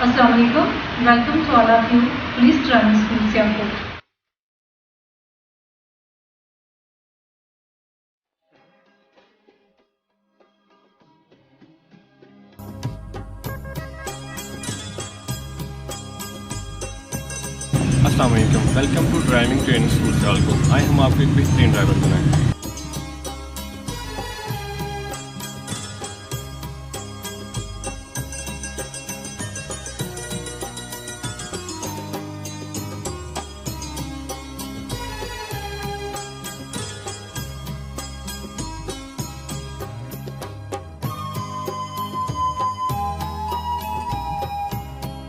अस्सलाम वालेकुम, welcome to all of you police driving school Sialkot. अस्सलाम वालेकुम, welcome to driving training school Sialkot. आए हम आपको एक बेहतरीन ड्राइवर बनाएंगे।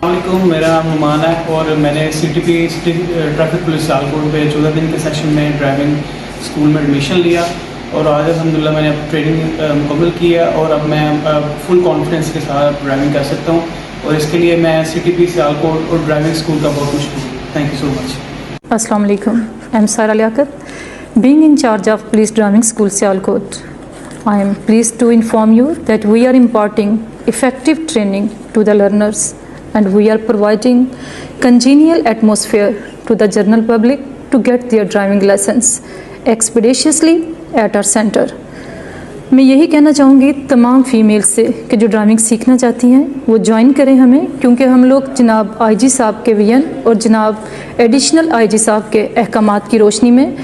अस्सलामुअलैकुम, मेरा नाम नुमान है और मैंने CTP ट्रैफिक पुलिस सियालकोट पे 14 दिन के सेक्शन में ड्राइविंग स्कूल में एडमिशन लिया और आज अल्हम्दुलिल्लाह मैंने ट्रेनिंग मुकम्मल की है और अब मैं फुल कॉन्फिडेंस के साथ ड्राइविंग कर सकता हूँ और इसके लिए मैं CTP सियालकोट और ड्राइविंग स्कूल का बहुत शुक्रिया। Thank you so much. अस्सलाम वालेकुम, आई एम सारा Liaquat, being in charge of Police Driving School Sialkot. I am pleased to inform you that we are imparting effective training to the learners and we are providing congenial atmosphere to the general public to get their driving lessons expeditiously at our center. मैं यही कहना चाहूँगी तमाम female से कि जो driving सीखना चाहती हैं वो ज्वाइन करें हमें, क्योंकि हम लोग जनाब IG साहब के विजन और जनाब एडिशनल IG साहब के अहकामात की रोशनी में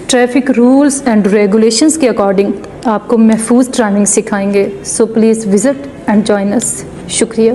ट्रैफिक रूल्स एंड रेगुलेशंस के अकॉर्डिंग आपको महफूज ड्राइविंग सिखाएंगे। So please visit and join us. शुक्रिया।